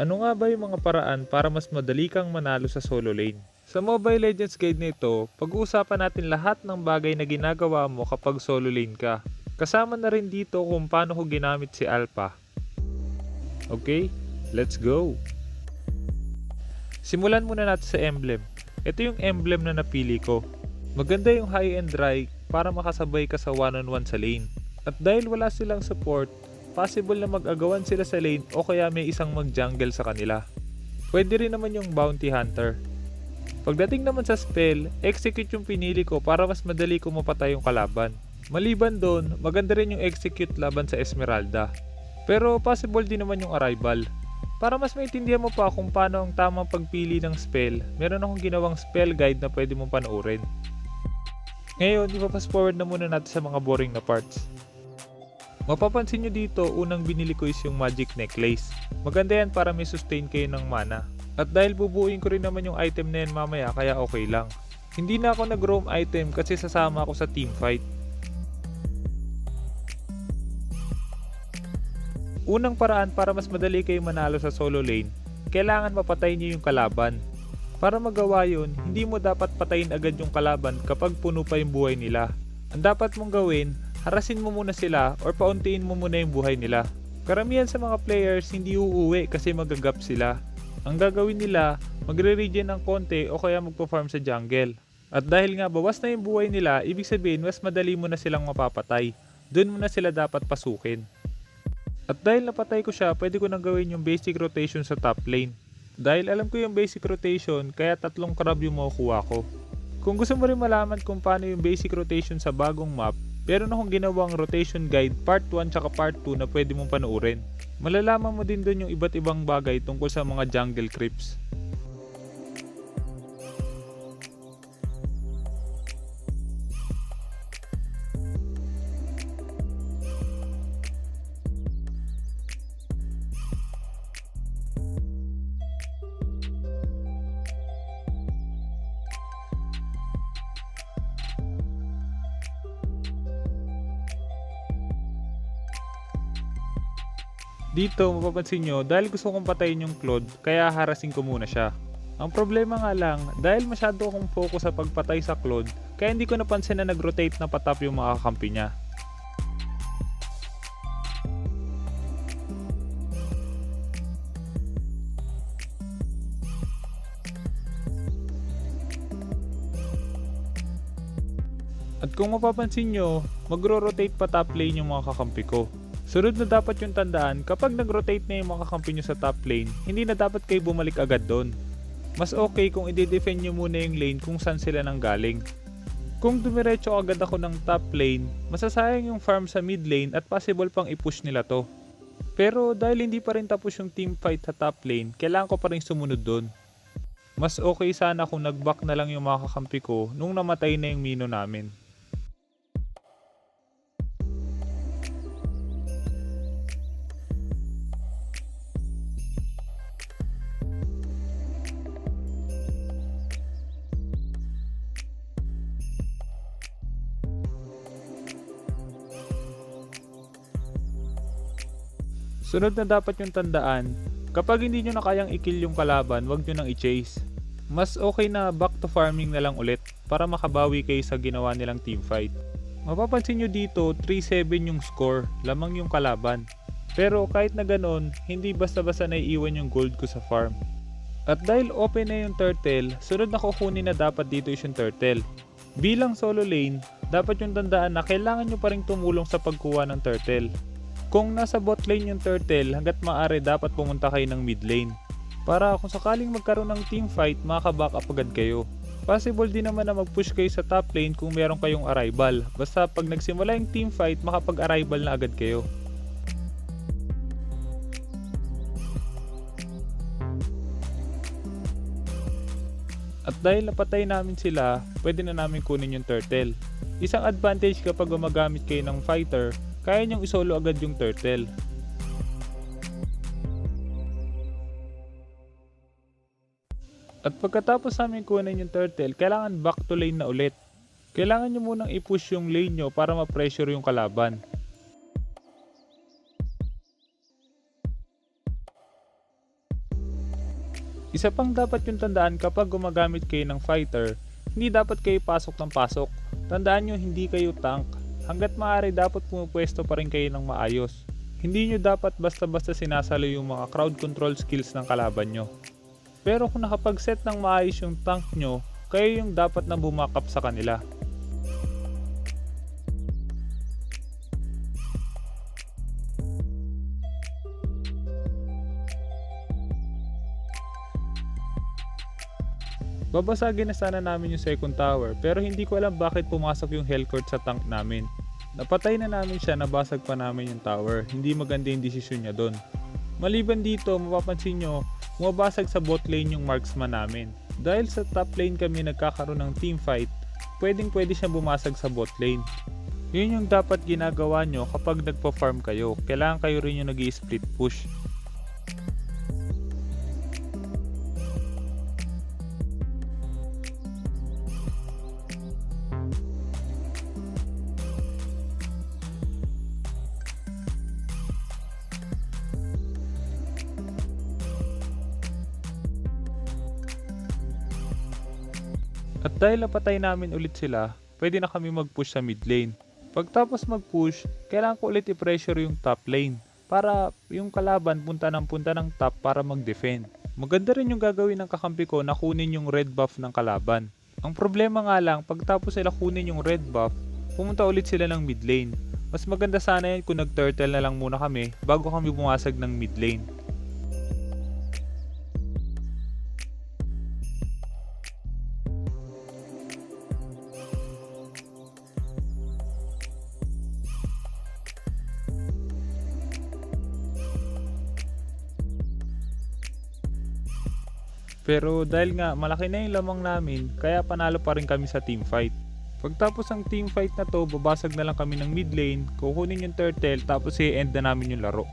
Ano nga ba yung mga paraan para mas madali kang manalo sa solo lane? Sa Mobile Legends Guide nito, pag-uusapan natin lahat ng bagay na ginagawa mo kapag solo lane ka. Kasama na rin dito kung paano ko ginamit si Alpha. Okay, let's go! Simulan muna natin sa emblem. Ito yung emblem na napili ko. Maganda yung high and dry para makasabay ka sa one-on-one sa lane. At dahil wala silang support, possible na mag-agawan sila sa lane o kaya may isang mag-jungle sa kanila. Pwede rin naman yung bounty hunter. Pagdating naman sa spell, execute yung pinili ko para mas madali ko mapatay yung kalaban. Maliban doon, maganda rin yung execute laban sa Esmeralda. Pero possible din naman yung arrival. Para mas maintindihan mo pa kung paano ang tamang pagpili ng spell, meron akong ginawang spell guide na pwede mong panoorin. Ngayon, ipa-fast forward na muna natin sa mga boring na parts. Mapapansin nyo dito, unang binili ko is yung magic necklace. Maganda yan para may sustain kayo ng mana. At dahil bubuuin ko rin naman yung item na yan mamaya, kaya okay lang. Hindi na ako nag-roam item kasi sasama ako sa team fight. Unang paraan para mas madali kayo manalo sa solo lane, kailangan mapatay niyo yung kalaban. Para magawa yun, hindi mo dapat patayin agad yung kalaban kapag puno pa yung buhay nila. Ang dapat mong gawin, harasin mo muna sila or pauntiin mo muna yung buhay nila. Karamihan sa mga players hindi uuwi kasi magagap sila. Ang gagawin nila, magre-regen ng konti o kaya magpa-farm sa jungle. At dahil nga bawas na yung buhay nila, ibig sabihin mas madali mo na silang mapapatay. Doon mo na sila dapat pasukin. At dahil napatay ko siya, pwede ko nang gawin yung basic rotation sa top lane. Dahil alam ko yung basic rotation, kaya 3 crab yung makukuha ko. Kung gusto mo rin malaman kung paano yung basic rotation sa bagong map, meron akong ginawang rotation guide part 1 tsaka part 2 na pwede mong panoorin. Malalaman mo din dun yung iba't ibang bagay tungkol sa mga jungle creeps. Dito mapapansin nyo, dahil gusto kong patayin yung Claude, kaya harassing ko muna siya. Ang problema nga lang, dahil masyado akong focus sa pagpatay sa Claude, kaya hindi ko napansin na nag-rotate na patap yung mga kakampi niya. At kung mapapansin nyo, magro-rotate pa top lane yung mga kakampi ko. Sunod na dapat yung tandaan, kapag nag-rotate na yung mga kakampi nyo sa top lane, hindi na dapat kayo bumalik agad doon. Mas okay kung i-defend nyo muna yung lane kung saan sila nanggaling. Kung dumiretso agad ako ng top lane, masasayang yung farm sa mid lane at possible pang i-push nila to. Pero dahil hindi pa rin tapos yung team fight sa top lane, kailangan ko pa rin sumunod doon. Mas okay sana kung nag-back na lang yung mga kakampi ko nung namatay na yung mino namin. Sunod na dapat yung tandaan, kapag hindi nyo na kayang i-kill yung kalaban, wag nyo nang i-chase. Mas okay na back to farming na lang ulit para makabawi kayo sa ginawa nilang teamfight. Mapapansin nyo dito, 3-7 yung score, lamang yung kalaban. Pero kahit na ganon, hindi basta-basta naiiwan yung gold ko sa farm. At dahil open na yung turtle, sunod na kukunin na dapat dito is yung turtle. Bilang solo lane, dapat yung tandaan na kailangan nyo pa rin tumulong sa pagkuha ng turtle. Kung nasa bot lane yung turtle, hanggat maaari dapat pumunta kayo ng mid lane. Para kung sakaling magkaroon ng team fight, makaka-back up agad kayo. Possible din naman na mag-push kayo sa top lane kung meron kayong arrival. Basta pag nagsimula yung team fight, makapag-arrival na agad kayo. At dahil napatay namin sila, pwede na namin kunin yung turtle. Isang advantage kapag gumagamit kayo ng fighter, kaya nyong isolo agad yung turtle. At pagkatapos namin kunin yung turtle, kailangan back to lane na ulit. Kailangan nyo munang i-push yung lane nyo para ma-pressure yung kalaban. Isa pang dapat yung tandaan kapag gumagamit kayo ng fighter, hindi dapat kayo pasok ng pasok. Tandaan nyo hindi kayo tank. Hanggat maaari dapat pumupwesto pa rin kayo ng maayos. Hindi nyo dapat basta-basta sinasalo yung mga crowd control skills ng kalaban nyo. Pero kung nakapag-set ng maayos yung tank nyo, kayo yung dapat na bumakap sa kanila. Babasagin na sana namin yung second tower pero hindi ko alam bakit pumasok yung Hellcourt sa tank namin. Napatay na namin siya, nabasag pa namin yung tower. Hindi maganda yung desisyon niya doon. Maliban dito, mapapansin nyo, bumabasag sa bot lane yung marksman namin. Dahil sa top lane kami nagkakaroon ng team fight, pwede siyang bumasag sa bot lane. Yun yung dapat ginagawa nyo kapag nagpa-farm kayo. Kailangan kayo rin yung nag-i-split push. At dahil napatay namin ulit sila, pwede na kami mag-push sa mid lane. Pagtapos mag-push, kailangan ko ulit i-pressure yung top lane para yung kalaban punta ng top para mag-defend. Maganda rin yung gagawin ng kakampi ko na kunin yung red buff ng kalaban. Ang problema nga lang, pagtapos sila kunin yung red buff, pumunta ulit sila ng mid lane. Mas maganda sana yan kung nag-turtle na lang muna kami bago kami bumasag ng mid lane. Pero dahil nga malaki na yung lamang namin, kaya panalo pa rin kami sa team fight. Pagtapos ng team fight na to, babasag na lang kami ng mid lane, kukunin yung turtle tapos i-end na namin yung laro.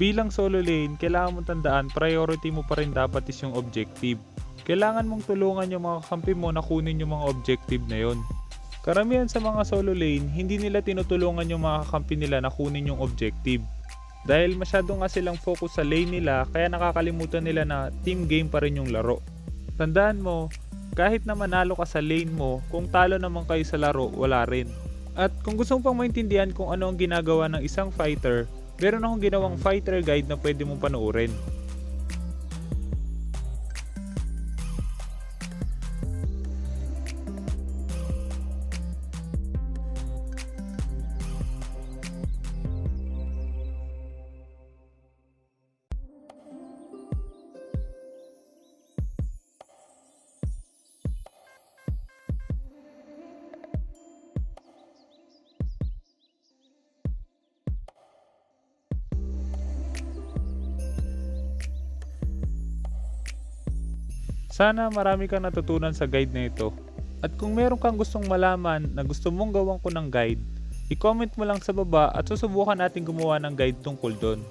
Bilang solo lane, kailangan mong tandaan, priority mo pa rin dapat is yung objective. Kailangan mong tulungan yung mga kampi mo na kunin yung mga objective na yon. Karamihan sa mga solo lane, hindi nila tinutulungan yung mga kampi nila na kunin yung objective. Dahil masyado nga silang focus sa lane nila, kaya nakakalimutan nila na team game pa rin yung laro. Tandaan mo, kahit na manalo ka sa lane mo, kung talo naman kayo sa laro, wala rin. At kung gusto mo pang maintindihan kung ano ang ginagawa ng isang fighter, meron akong ginawang fighter guide na pwede mong panoorin. Sana marami kang natutunan sa guide na ito. At kung meron kang gustong malaman na gusto mong gawan ko ng guide, i-comment mo lang sa baba at susubukan natin gumawa ng guide tungkol doon.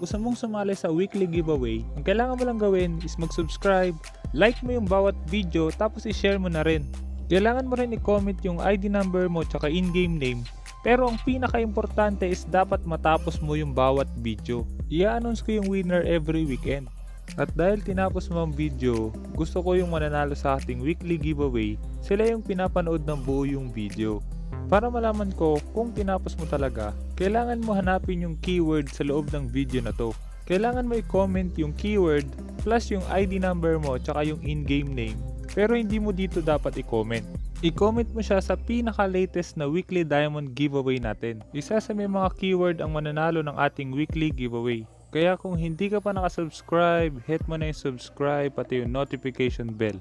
Gusto mong sumali sa weekly giveaway, ang kailangan mo lang gawin is mag-subscribe, like mo yung bawat video tapos i-share mo na rin. Kailangan mo rin i-comment yung ID number mo tsaka in-game name. Pero ang pinaka-importante is dapat matapos mo yung bawat video. I-announce ko yung winner every weekend. At dahil tinapos mo ang video, gusto ko yung mananalo sa ating weekly giveaway, sila yung pinapanood ng buo yung video. Para malaman ko kung tinapos mo talaga, kailangan mo hanapin yung keyword sa loob ng video na to. Kailangan mo i-comment yung keyword plus yung ID number mo tsaka yung in-game name. Pero hindi mo dito dapat i-comment. I-comment mo siya sa pinaka-latest na weekly diamond giveaway natin. Isa sa may mga keyword ang mananalo ng ating weekly giveaway. Kaya kung hindi ka pa nakasubscribe, hit mo na yung subscribe pati yung notification bell.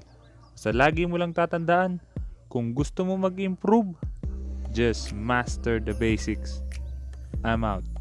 Sa lagi mo lang tatandaan, kung gusto mo mag-improve, just master the basics. I'm out.